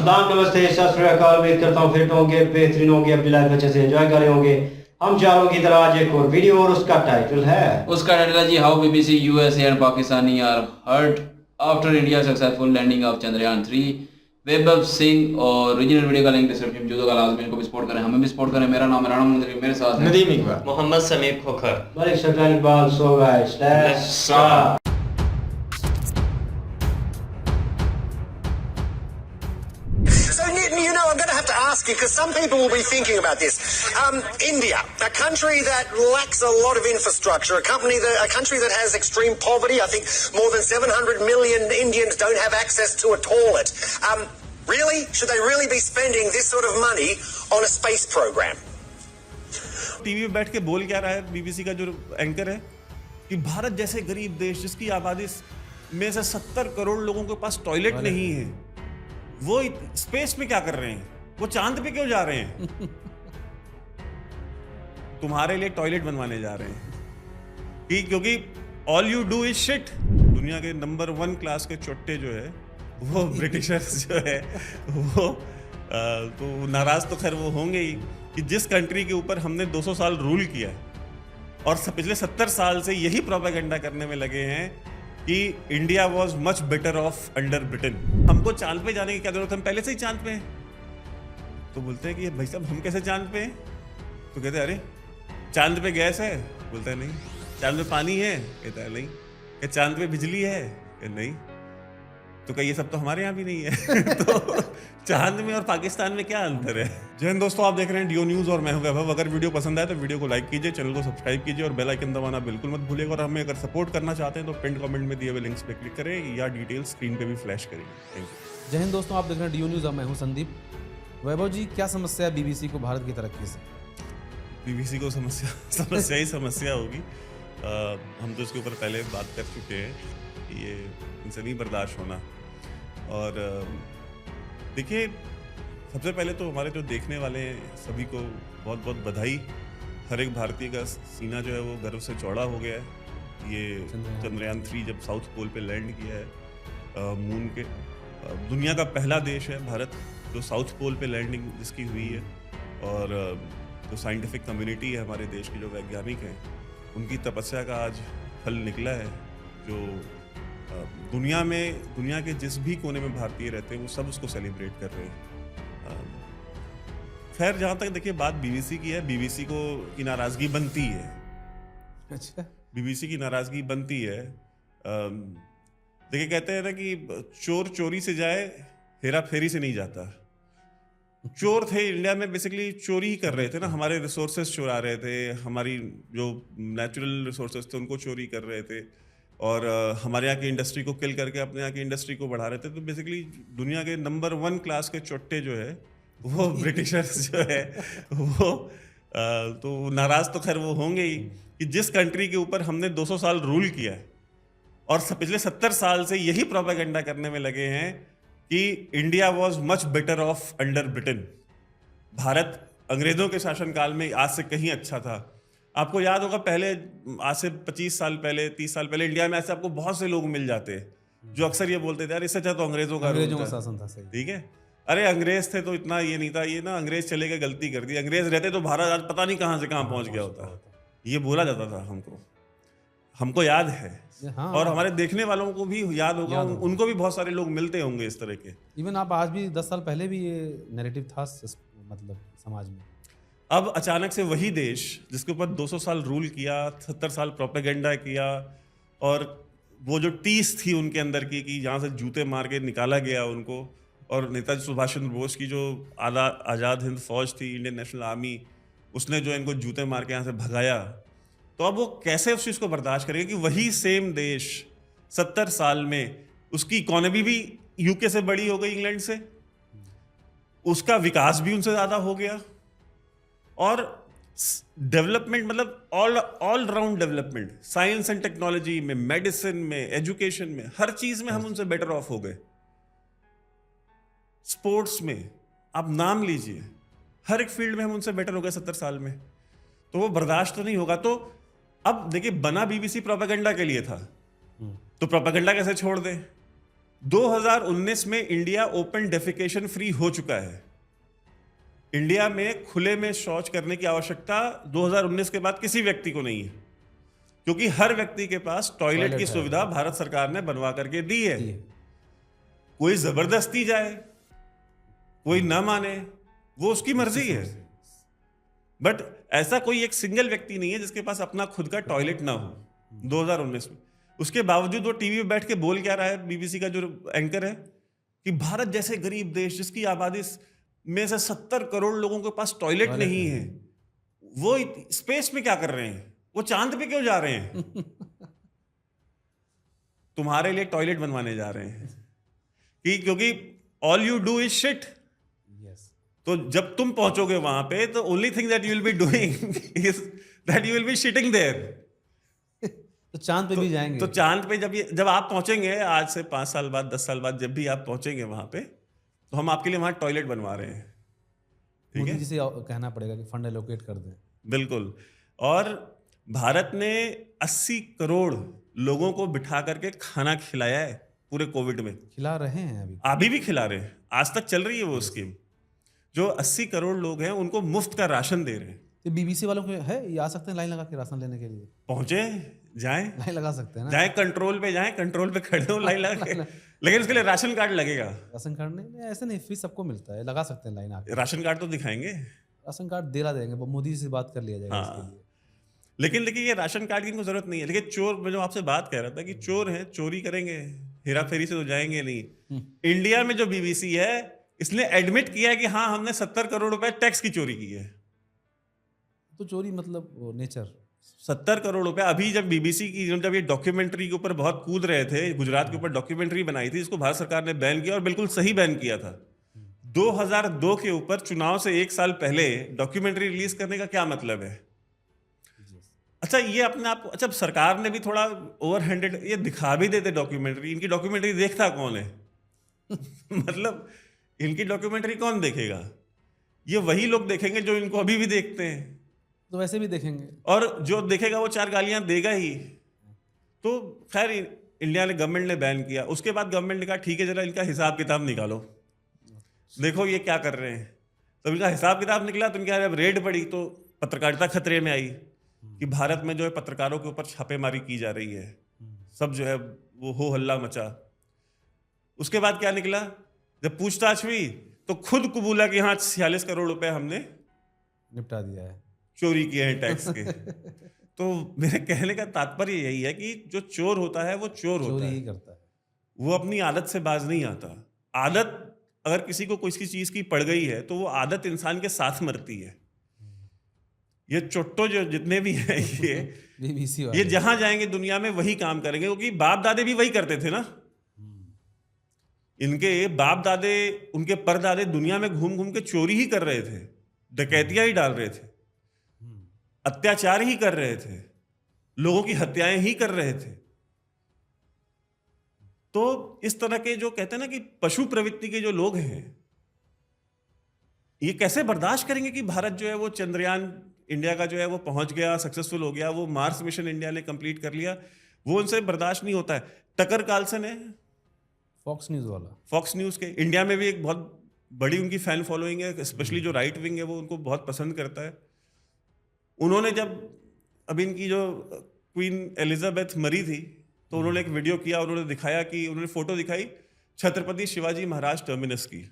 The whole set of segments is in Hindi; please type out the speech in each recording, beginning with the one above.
सलाम नमस्ते सत श्री अकाल। उम्मीद करता हूँ फिट होंगे, बेहतरीन होंगे, अपनी लाइफ अच्छे से एंजॉय कर रहे होंगे। हम चारों की तरह आज एक और वीडियो और उसका टाइटल है जी how BBC USA and Pakistani are hurt after India successful landing of Chandrayaan 3। Vaibhav Singh और ओरिजिनल वीडियो का लिंक डिस्क्रिप्शन में जो का लाजमी इनको भी सपोर्ट करें, हमें भी सपोर्ट करें। मेरा नाम है राणा मंत्री, मेरे साथ है Nadeem Iqbal, Mohammad Sameer Khokhar, Malik Shafeen Iqbal. So guys let's start. So, you know, I'm going to have to ask you, because some people will be thinking about this. India, a country that lacks a lot of infrastructure, a country that has extreme poverty. I think more than 700 million Indians don't have access to a toilet. Really? Should they really be spending this sort of money on a space program? TV में बैठ के बोल क्या रहा है बीबीसी का जो एंकर है कि भारत जैसे गरीब देश जिसकी आबादी में से 70 करोड़ लोगों के पास टॉयलेट नहीं है, वो स्पेस में क्या कर रहे हैं, वो चांद पे क्यों जा रहे हैं? तुम्हारे लिए टॉयलेट बनवाने जा रहे हैं क्योंकि all you do is shit. दुनिया के नंबर 1 क्लास के चोट्टे जो है वो ब्रिटिशर्स जो है वो तो नाराज तो खैर वो होंगे ही कि जिस कंट्री के ऊपर हमने 200 साल रूल किया और पिछले 70 साल से यही प्रोपेगेंडा करने में लगे हैं कि India was much better of under Britain. हमको चांद पे जाने की क्या जरूरत है, हम पहले से ही चांद पे हैं। तो बोलते हैं कि भाई साहब हम कैसे चांद पे हैं? तो कहते हैं अरे चांद पे गैस है, बोलता है नहीं। चांद पे पानी है, कहता है नहीं। क्या चांद पे बिजली है, कहता नहीं। तो क्या ये सब तो हमारे यहाँ भी नहीं है? तो चांद में और पाकिस्तान में क्या अंतर है? जय हिंद दोस्तों, आप देख रहे हैं डीओ न्यूज़ और मैं हूं वैभव। अगर वीडियो पसंद आए तो वीडियो को लाइक कीजिए, चैनल को सब्सक्राइब कीजिए और बेल आइकन दबाना बिल्कुल मत भूलिएगा। और हमें अगर सपोर्ट करना चाहते हैं तो पिन कमेंट में दिए हुए लिंक्स पे क्लिक करें या डिटेल स्क्रीन पे भी फ्लैश करेंगे। Thank you. जय हिंद दोस्तों, आप देख रहे हैं डीओ न्यूज़ और मैं हूं संदीप। वैभव जी, क्या समस्या है बीबीसी को भारत की तरक्की से? बीबीसी को समस्या ही समस्या होगी। हम तो इसके ऊपर पहले बात कर चुके हैं कि ये इनसे नहीं बर्दाश्त होना। और देखिए, सबसे पहले तो हमारे जो देखने वाले हैं सभी को बहुत बहुत बधाई। हर एक भारतीय का सीना जो है वो गर्व से चौड़ा हो गया है। ये चंद्रयान 3 जब साउथ पोल पे लैंड किया है मून के, दुनिया का पहला देश है भारत जो साउथ पोल पे लैंडिंग जिसकी हुई है। और जो साइंटिफिक कम्युनिटी है हमारे देश की, जो वैज्ञानिक हैं, उनकी तपस्या का आज फल निकला है। जो दुनिया के जिस भी कोने में भारतीय रहते हैं वो सब उसको सेलिब्रेट कर रहे हैं। खैर, जहाँ तक देखिए बात बीबीसी की है, बीबीसी को की नाराजगी बनती है। अच्छा, बीबीसी की नाराजगी बनती है। देखिए, कहते हैं ना कि चोर चोरी से जाए, हेरा फेरी से नहीं जाता। चोर थे इंडिया में, बेसिकली चोरी ही कर रहे थे ना, हमारे रिसोर्सेज चुरा रहे थे, हमारी जो नेचुरल रिसोर्सेज थे उनको चोरी कर रहे थे और हमारे यहाँ की इंडस्ट्री को किल करके अपने यहाँ की इंडस्ट्री को बढ़ा रहे थे। तो बेसिकली दुनिया के नंबर 1 क्लास के चोट्टे जो है वो ब्रिटिशर्स जो है वो तो नाराज तो खैर वो होंगे ही कि जिस कंट्री के ऊपर हमने 200 साल रूल किया है और पिछले 70 साल से यही प्रोपेगेंडा करने में लगे हैं कि India was much better of under Britain. Bharat अंग्रेजों के शासनकाल में आज से कहीं अच्छा था। आपको याद होगा पहले, आज से 25 साल पहले, 30 साल पहले इंडिया में ऐसे आपको बहुत से लोग मिल जाते जो अक्सर ये बोलते थे यार इससे अच्छा तो अंग्रेजों का शासन था। सही, ठीक है। अरे अंग्रेज थे तो इतना ये नहीं था, ये ना अंग्रेज चले गए, गलती कर दी। अंग्रेज रहते तो भारत आज पता नहीं कहाँ से कहाँ पहुंच गया होता। ये बोला जाता था हमको याद है। हाँ, और हमारे देखने वालों को भी याद होगा, उनको भी बहुत सारे लोग मिलते होंगे इस तरह के। इवन आप आज भी 10 साल पहले भी ये नैरेटिव था मतलब समाज में। अब अचानक से वही देश जिसके ऊपर 200 साल रूल किया, 70 साल प्रोपेगेंडा किया और वो जो टीस थी उनके अंदर की कि यहाँ से जूते मार के निकाला गया उनको, और नेताजी सुभाष चंद्र बोस की जो आज़ाद हिंद फौज थी, इंडियन नेशनल आर्मी, उसने जो इनको जूते मार के यहाँ से भगाया। तो अब वो कैसे उस चीज़ को बर्दाश्त करेंगे कि वही सेम देश 70 साल में उसकी इकोनॉमी भी यूके से बड़ी हो गई, इंग्लैंड से, उसका विकास भी उनसे ज़्यादा हो गया और डेवलपमेंट मतलब all round development, science and technology में, मेडिसिन में, एजुकेशन में, हर चीज में हम उनसे बेटर ऑफ हो गए। स्पोर्ट्स में आप नाम लीजिए, हर एक फील्ड में हम उनसे बेटर हो गए 70 साल में। तो वो बर्दाश्त तो नहीं होगा। तो अब देखिए, बना बीबीसी प्रोपेगेंडा के लिए था, तो प्रोपेगेंडा कैसे छोड़ दे? 2019 में इंडिया ओपन डेफिकेशन फ्री हो चुका है। इंडिया में खुले में शौच करने की आवश्यकता 2019 के बाद किसी व्यक्ति को नहीं है, क्योंकि हर व्यक्ति के पास टॉयलेट की सुविधा भारत सरकार ने बनवा करके दी है। कोई जबरदस्ती जाए, कोई ना माने, वो उसकी मर्जी है, बट ऐसा कोई एक सिंगल व्यक्ति नहीं है जिसके पास अपना खुद का टॉयलेट ना हो 2019 में। उसके बावजूद वो टीवी पे बैठ के बोल क्या रहा है, बीबीसी का जो एंकर है, कि भारत जैसे गरीब देश जिसकी आबादी में से 70 करोड़ लोगों के पास टॉयलेट नहीं है, वो स्पेस में क्या कर रहे हैं, वो चांद पे क्यों जा रहे हैं? तुम्हारे लिए टॉयलेट बनवाने जा रहे हैं कि क्योंकि all you do is shit. तो जब तुम पहुंचोगे वहां पे, तो only thing that you will be doing is that you will be shitting there. तो चांद पे भी जाएंगे। तो चांद पे जब आप पहुंचेंगे, आज से 5 साल बाद 10 साल बाद जब भी आप पहुंचेंगे वहां पे, तो हम आपके लिए वहां टॉयलेट बनवा रहे हैं। ठीक है, मोदी जी से कहना पड़ेगा कि फंड एलोकेट कर दें। बिल्कुल। और भारत ने 80 करोड़ लोगों को बिठा करके खाना खिलाया है पूरे कोविड में। खिला रहे हैं अभी भी खिला रहे हैं, आज तक चल रही है वो स्कीम। जो 80 करोड़ लोग हैं उनको मुफ्त का राशन दे रहे हैं। तो बीबीसी वालों को है, ये आ सकते हैं लाइन लगा के राशन लेने के लिए? पहुंचे, जाएं, लाइन लगा सकते हैं ना, जाएं कंट्रोल पे, जाएं कंट्रोल पे खड़े हो लाइन लगा के, लेकिन उसके लिए राशन कार्ड लगेगा। राशन कार्ड नहीं, ऐसे नहीं, फ्री सबको मिलता है, लगा सकते हैं लाइन आके। राशन कार्ड तो दिखाएंगे, राशन कार्ड दिला देंगे, मोदी से बात कर लिया जाएगा इसके हाँ। लिए। लेकिन देखिए, ये राशन कार्ड की इनको जरूरत नहीं है। लेकिन चोर, मैं जो आपसे बात कह रहा था कि चोर हैं, चोरी करेंगे, हेरा फेरी से तो जाएंगे नहीं। इंडिया में जो बीबीसी है, इसने एडमिट किया है कि हाँ, हमने 70 करोड़ रुपए टैक्स की चोरी की है। तो चोरी मतलब नेचर 70 करोड़ रुपए। अभी जब बीबीसी की, जब ये डॉक्यूमेंट्री के ऊपर बहुत कूद रहे थे, गुजरात के ऊपर डॉक्यूमेंट्री बनाई थी, इसको भारत सरकार ने बैन किया, और बिल्कुल सही बैन किया था। 2002 के ऊपर, चुनाव से 1 साल पहले डॉक्यूमेंट्री रिलीज करने का क्या मतलब है? अच्छा, ये अपने आप, अच्छा सरकार ने भी थोड़ा ओवर हैंडेड ये दिखा भी देते डॉक्यूमेंट्री। इनकी डॉक्यूमेंट्री देखता कौन है? मतलब इनकी डॉक्यूमेंट्री कौन देखेगा? ये वही लोग देखेंगे जो इनको अभी भी देखते हैं। तो वैसे भी देखेंगे, और जो देखेगा वो 4 गालियां देगा ही। तो खैर, इंडिया ने, गवर्नमेंट ने बैन किया। उसके बाद गवर्नमेंट ने कहा ठीक है, जरा इनका हिसाब किताब निकालो, देखो ये क्या कर रहे हैं। तो इनका हिसाब किताब निकला, तो इनका जब रेड पड़ी तो पत्रकारिता खतरे में आई कि भारत में जो है पत्रकारों के ऊपर छापेमारी की जा रही है, सब जो है वो हो हल्ला मचा। उसके बाद क्या निकला, जब पूछताछ हुई तो खुद कबूला कि हाँ 46 करोड़ रुपए हमने निपटा दिया है, चोरी किए हैं टैक्स के। तो मेरे कहने का तात्पर्य यही है कि जो चोर होता है वो चोर होता ही है, करता है, वो अपनी आदत से बाज नहीं आता। आदत अगर किसी को किसी चीज की पड़ गई है तो वो आदत इंसान के साथ मरती है। ये चोट्टो जो जितने भी हैं ये बीबीसी ये जहां जाएंगे दुनिया में वही काम करेंगे, क्योंकि बाप दादे भी वही करते थे ना। इनके बाप दादे, उनके परदादे दुनिया में घूम घूम के चोरी ही कर रहे थे, डकैतियां ही डाल रहे थे, अत्याचार ही कर रहे थे, लोगों की हत्याएं ही कर रहे थे। तो इस तरह के जो कहते हैं ना कि पशु प्रवृत्ति के जो लोग हैं, ये कैसे बर्दाश्त करेंगे कि भारत जो है वो चंद्रयान इंडिया का जो है वो पहुंच गया, सक्सेसफुल हो गया, वो मार्स मिशन इंडिया ने कंप्लीट कर लिया। वो उनसे बर्दाश्त नहीं होता है। टकर कार्लसन है, फॉक्स न्यूज वाला, फॉक्स न्यूज के, इंडिया में भी एक बहुत बड़ी उनकी फैन फॉलोइंग है, स्पेशली जो राइट विंग है वो उनको बहुत पसंद करता है। उन्होंने जब अभी इनकी जो क्वीन एलिजाबेथ मरी थी, तो उन्होंने एक वीडियो किया, उन्होंने दिखाया कि उन्होंने फोटो दिखाई छत्रपति शिवाजी महाराज टर्मिनस की,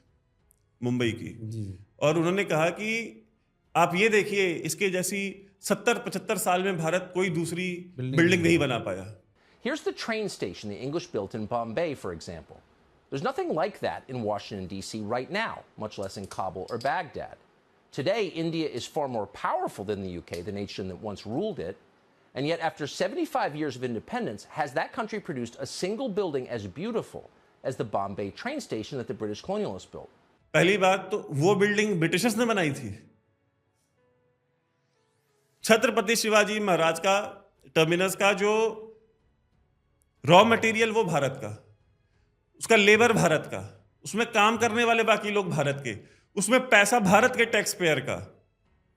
मुंबई की, और उन्होंने कहा कि आप ये देखिए, इसके जैसी 70-75 साल में भारत कोई दूसरी बिल्डिंग नहीं बना पाया। Here's the train station the English built in Bombay, for example. There's nothing like that in Washington, D.C. right now, much less in Kabul or Baghdad. Today, India is far more powerful than the UK, the nation that once ruled it. And yet, after 75 years of independence, has that country produced a single building as beautiful as the Bombay train station that the British colonialists built? पहली बात तो वो बिल्डिंग ब्रिटिशर्स ने बनाई थी। छत्रपति शिवाजी महाराज का टर्मिनस का जो रॉ मटेरियल वो भारत का, उसका लेबर भारत का, उसमें काम करने वाले बाकी लोग भारत के, उसमें पैसा भारत के टैक्स पेयर का,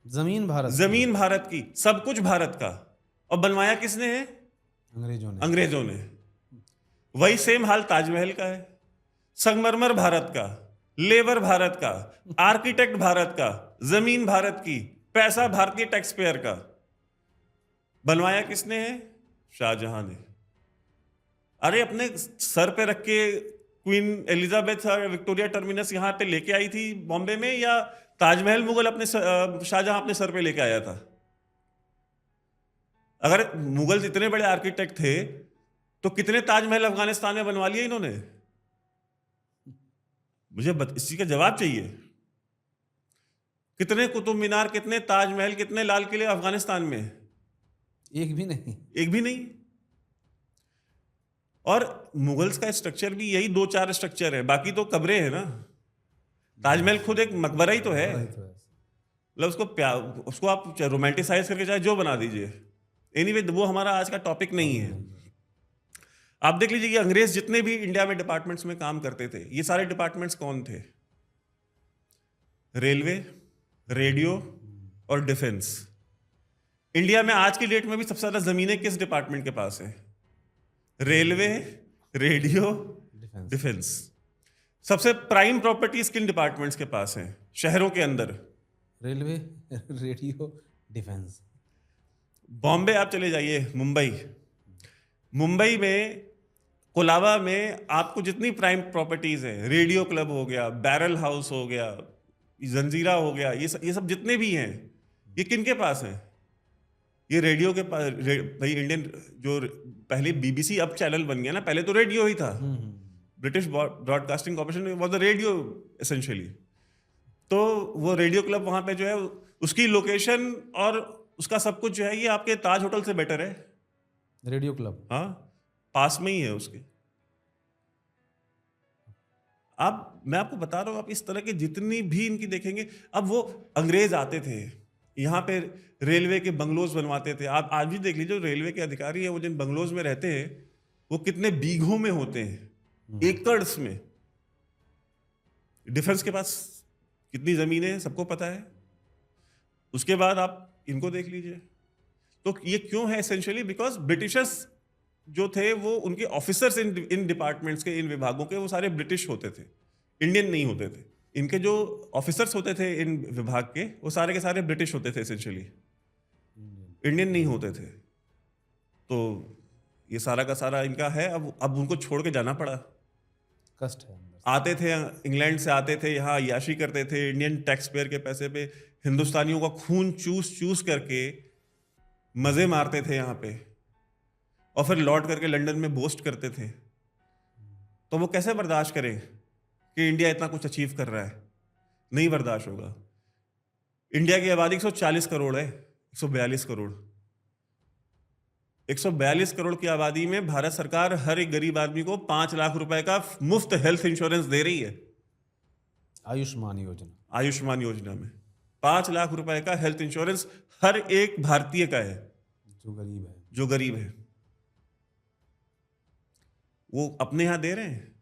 जमीन भारत की, सब कुछ भारत का। और बनवाया किसने है? अंग्रेजों ने। वही सेम हाल ताजमहल का है। संगमरमर भारत का, लेबर भारत का, आर्किटेक्ट भारत का, जमीन भारत की, पैसा भारतीय टैक्स पेयर का। बनवाया किसने है? शाहजहां ने। अरे अपने सर पे रख के क्वीन एलिजाबेथ विक्टोरिया टर्मिनस यहां पे लेके आई थी बॉम्बे में, या ताजमहल मुगल अपने शाहजहां अपने सर पे लेके आया था? अगर मुगल इतने बड़े आर्किटेक्ट थे तो कितने ताजमहल अफगानिस्तान में बनवा लिए इन्होंने? मुझे इसी का जवाब चाहिए। कितने कुतुब मीनार, कितने ताजमहल, कितने लाल किले अफगानिस्तान में? एक भी नहीं। एक भी नहीं। और मुगल्स का स्ट्रक्चर भी यही 2-4 स्ट्रक्चर है, बाकी तो कब्रें हैं ना। ताजमहल खुद एक मकबरा ही तो है। मतलब उसको आप रोमांटिसाइज करके चाहे जो बना दीजिए। एनीवे, वो हमारा आज का टॉपिक नहीं है। आप देख लीजिए कि अंग्रेज जितने भी इंडिया में डिपार्टमेंट्स में काम करते थे, ये सारे डिपार्टमेंट्स कौन थे? रेलवे, रेडियो और डिफेंस। इंडिया में आज की डेट में भी सबसे ज्यादा जमीनें किस डिपार्टमेंट के पास है? Railway, radio, defence. सबसे प्राइम प्रॉपर्टीज किन डिपार्टमेंट्स के पास है शहरों के अंदर? Railway, radio, defence. बॉम्बे आप चले जाइए, मुंबई में कोलाबा में आपको जितनी प्राइम प्रॉपर्टीज है, रेडियो क्लब हो गया, बैरल हाउस हो गया, जंजीरा हो गया, ये सब जितने भी हैं, ये किनके पास हैं? ये रेडियो के पास। भाई इंडियन जो पहले बीबीसी अब चैनल बन गया ना, पहले तो रेडियो ही था। British broadcasting corporation was the radio essentially. तो वो रेडियो क्लब वहां पे जो है, उसकी लोकेशन और उसका सब कुछ जो है, ये आपके ताज होटल से बेटर है। रेडियो क्लब, हाँ, पास में ही है उसके। मैं आपको बता रहा हूं, आप इस तरह के जितनी भी इनकी देखेंगे, अब वो अंग्रेज आते थे यहाँ पे, रेलवे के बंगलोज बनवाते थे। आप आज भी देख लीजिए, रेलवे के अधिकारी हैं, वो जिन बंगलोज में रहते हैं, वो कितने बीघों में होते हैं, एकड़्स में। डिफेंस के पास कितनी जमीनें हैं सबको पता है। उसके बाद आप इनको देख लीजिए। तो ये क्यों है? एसेंशियली बिकॉज ब्रिटिशर्स जो थे, वो उनके ऑफिसर्स इन डिपार्टमेंट्स के, इन विभागों के, वो सारे ब्रिटिश होते थे, इंडियन नहीं होते थे। इनके जो ऑफिसर्स होते थे इन विभाग के, वो सारे के सारे ब्रिटिश होते थे एसेंशियली, इंडियन नहीं होते थे। तो ये सारा का सारा इनका है। अब उनको छोड़ के जाना पड़ा। कष्ट है अंदर। आते थे इंग्लैंड से, आते थे यहाँ अय्याशी करते थे, इंडियन टैक्स पेयर के पैसे पे हिंदुस्तानियों का खून चूस करके मजे मारते थे यहाँ पे, और फिर लौट करके लंदन में बोस्ट करते थे। तो वो कैसे बर्दाश्त करें कि इंडिया इतना कुछ अचीव कर रहा है? नहीं बर्दाश्त होगा। इंडिया की आबादी 140 करोड़ है, 142 करोड़। 142 करोड़ की आबादी में भारत सरकार हर एक गरीब आदमी को 5 लाख रुपए का मुफ्त हेल्थ इंश्योरेंस दे रही है। आयुष्मान योजना में 5 लाख रुपए का हेल्थ इंश्योरेंस हर एक भारतीय का है, जो गरीब है। वो अपने यहां दे रहे हैं।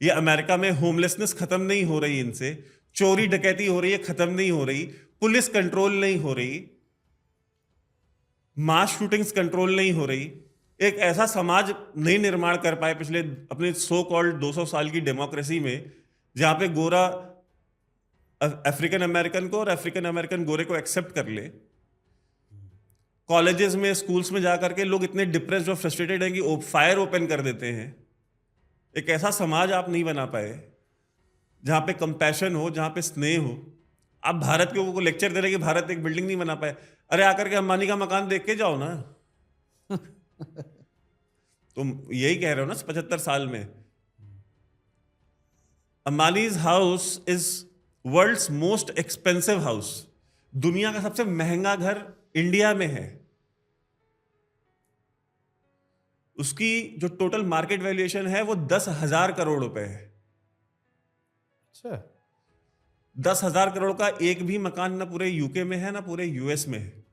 ये अमेरिका में होमलेसनेस खत्म नहीं हो रही, इनसे चोरी डकैती हो रही है, खत्म नहीं हो रही, पुलिस कंट्रोल नहीं हो रही, मास शूटिंग्स कंट्रोल नहीं हो रही। एक ऐसा समाज नहीं निर्माण कर पाए पिछले अपने सो कॉल्ड 200 साल की डेमोक्रेसी में, जहां पे गोरा अफ्रीकन अमेरिकन को और अफ्रीकन अमेरिकन गोरे को एक्सेप्ट कर ले। कॉलेजेस में, स्कूल्स में जाकर के लोग इतने डिप्रेस्ड और फ्रस्ट्रेटेड हैं कि फायर ओपन कर देते हैं। एक ऐसा समाज आप नहीं बना पाए जहां पे कंपैशन हो, जहां पे स्नेह हो। आप भारत के को लेक्चर दे रहे कि भारत एक बिल्डिंग नहीं बना पाए। अरे आकर के अंबानी का मकान देख के जाओ ना। तुम यही कह रहे हो ना 75 साल में। Ambani's house is world's most expensive house. दुनिया का सबसे महंगा घर इंडिया में है। उसकी जो टोटल मार्केट वैल्यूएशन है वो 10,000 करोड़ रुपए है। अच्छा, 10,000 करोड़ का एक भी मकान ना पूरे यूके में है, ना पूरे यूएस में है।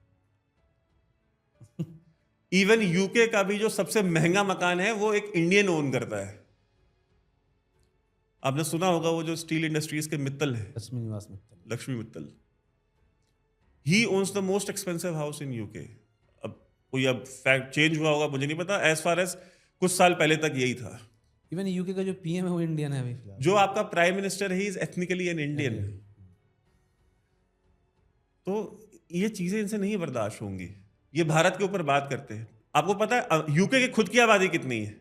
इवन यूके का भी जो सबसे महंगा मकान है वो एक इंडियन ओन करता है। आपने सुना होगा वो जो स्टील इंडस्ट्रीज के मित्तल है, Lakshmi Mittal. He owns the most expensive house in UK. अब कोई फैक्ट चेंज हुआ होगा मुझे नहीं पता। एज फार एज कुछ साल पहले तक यही था। इवन यूके का जो पीएम है वो इंडियन है अभी फिलहाल। जो आपका प्राइम मिनिस्टर है he is ethnically an Indian. तो ये चीजें इनसे नहीं बर्दाश्त होंगी। ये भारत के ऊपर बात करते हैं। आपको पता है यूके की खुद की आबादी कितनी है?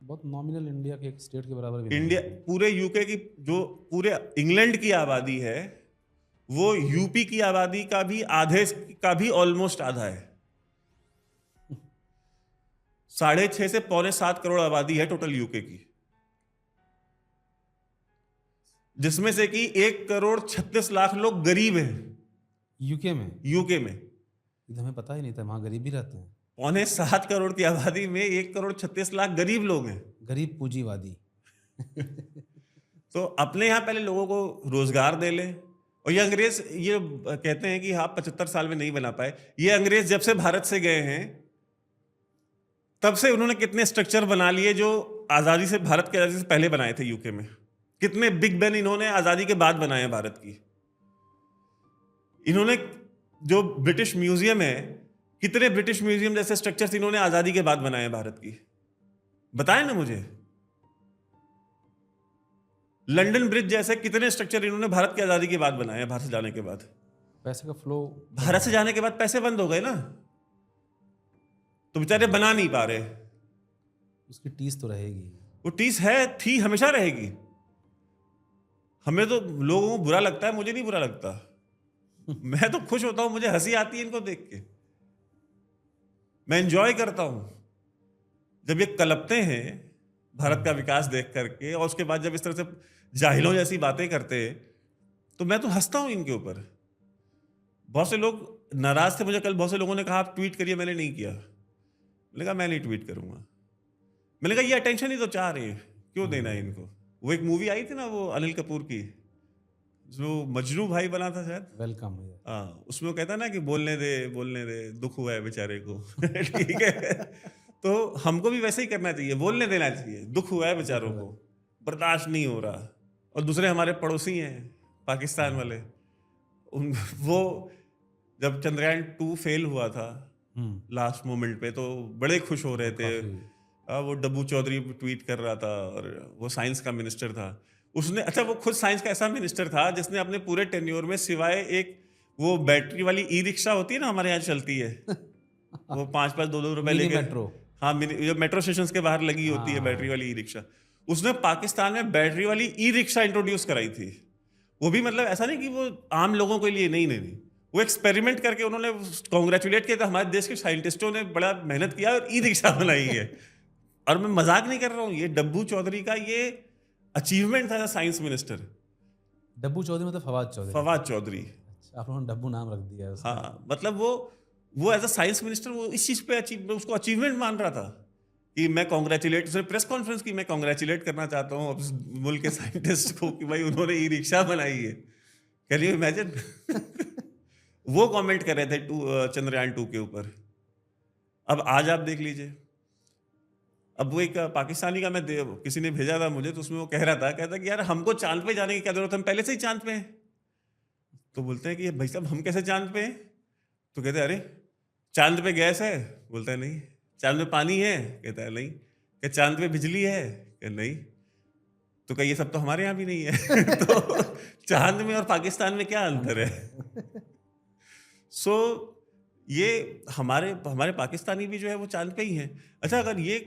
बहुत नॉमिनल, इंडिया के एक स्टेट के बराबर भी नहीं। इंडिया पूरे यूके की, जो पूरे इंग्लैंड की आबादी है, वो यूपी की आबादी का भी आधे का भी ऑलमोस्ट आधा है। 6.5 से 6.25 करोड़ आबादी है टोटल यूके की, जिसमें से कि 1,36,00,000 लोग गरीब हैं यूके में। यूके में ये तो हमें पता ही नहीं था, वहाँ गरीब भी रहते हैं। 6.25 करोड़ की आबादी में 1,36,00,000 गरीब लोग हैं। गरीब पूंजीवादी। तो अपने यहाँ पहले लोगों को रोजगार दे लें। और ये अंग्रेज ये कहते हैं कि आप 75 साल में नहीं बना पाए। ये अंग्रेज जब से भारत से गए हैं तब से उन्होंने कितने स्ट्रक्चर बना लिए जो आजादी से, भारत की आजादी से पहले बनाए थे यूके में। कितने बिग बैन इन्होंने आजादी के बाद बनाए भारत की। इन्होंने जो ब्रिटिश म्यूजियम है, कितने ब्रिटिश म्यूजियम जैसे स्ट्रक्चर्स इन्होंने आजादी के बाद बनाए भारत की, बताएं ना मुझे। लंदन ब्रिज जैसे कितने स्ट्रक्चर इन्होंने भारत की आजादी के बाद बनाए, भारत से जाने के बाद। पैसे का फ्लो, भारत से जाने के बाद पैसे बंद हो गए ना, तो बेचारे बना नहीं पा रहे। उसकी टीस तो रहेगी। वो टीस है, थी, हमेशा रहेगी। हमें तो लोगों को बुरा लगता है, मुझे नहीं बुरा लगता। मैं तो खुश होता हूं, मुझे हंसी आती है इनको देख के। मैं एंजॉय करता हूं जब ये कलपते हैं भारत का विकास देख करके, और उसके बाद जब इस तरह से जाहिलों जैसी बातें करते हैं तो मैं तो हंसता हूं इनके ऊपर। बहुत से लोग नाराज थे मुझे कल, बहुत से लोगों ने कहा आप ट्वीट करिए, मैंने नहीं किया। मैंने कहा मैं नहीं ट्वीट करूंगा। मैंने कहा ये अटेंशन ही तो चाह रहे हैं, क्यों देना है इनको। वो एक मूवी आई थी ना, वो अनिल कपूर की, जो मजनू भाई बना था शायद, वेलकम। हाँ, उसमें वो कहता ना कि बोलने दे, दुख हुआ है बेचारे को। ठीक है, तो हमको भी वैसे ही करना चाहिए, बोलने देना चाहिए। दुख हुआ है बेचारों को, बर्दाश्त नहीं हो रहा। और दूसरे हमारे पड़ोसी हैं पाकिस्तान वाले, वो जब चंद्रयान 2 फेल हुआ था लास्ट मोमेंट पे, तो बड़े खुश हो रहे थे। वो डब्बू चौधरी ट्वीट कर रहा था, और वो साइंस का मिनिस्टर था। उसने, अच्छा वो खुद साइंस का ऐसा मिनिस्टर था जिसने अपने पूरे टेन्योर में सिवाय एक वो बैटरी वाली ई रिक्शा होती है ना हमारे यहाँ चलती है, वो 5-5 2-2 रुपए लेके, मेट्रो, हाँ, जो मेट्रो स्टेशन के बाहर लगी होती है बैटरी वाली ई रिक्शा, उसने पाकिस्तान में बैटरी वाली ई रिक्शा इंट्रोड्यूस कराई थी। वो भी मतलब ऐसा नहीं कि वो आम लोगों के लिए, नहीं, वो एक्सपेरिमेंट करके उन्होंने कॉन्ग्रेचुलेट किया था। हमारे देश के साइंटिस्टों ने बड़ा मेहनत किया और ई रिक्शा बनाई है। और मैं मजाक नहीं कर रहा हूँ, ये डब्बू चौधरी का ये अचीवमेंट था साइंस मिनिस्टर। डब्बू चौधरी मतलब फवाद चौधरी। फवाद चौधरी, अच्छा, आप लोगों ने डब्बू नाम रख दिया है उसका। हाँ, मतलब वो एज अ साइंस मिनिस्टर वो इस चीज पे उसको अचीवमेंट मान रहा था कि मैं कॉन्ग्रेचुलेट, उसने प्रेस कॉन्फ्रेंस की, मैं कॉन्ग्रेचुलेट करना चाहता हूँ उस मुल्क के साइंटिस्ट को कि भाई उन्होंने ई रिक्शा बनाई है। Can you imagine? वो कमेंट कर रहे थे चंद्रयान 2 के ऊपर। अब आज आप देख लीजिए, अब वो एक पाकिस्तानी का किसी ने भेजा था मुझे, तो उसमें वो कहता कि यार हमको चांद पे जाने की क्या जरूरत है, हम पहले से ही चांद पे हैं। तो बोलते हैं कि भाई साहब हम कैसे चांद पे हैं? तो कहते हैं अरे चांद पे गैस है? बोलता है नहीं। चांद पे पानी है? कहता है नहीं। क्या चांद पे बिजली है? कहता नहीं। तो क्या ये सब तो हमारे यहाँ भी नहीं है? तो चांद में और पाकिस्तान में क्या अंतर है? सो ये हमारे पाकिस्तानी भी जो है वो चांद पे ही हैं। अच्छा, अगर ये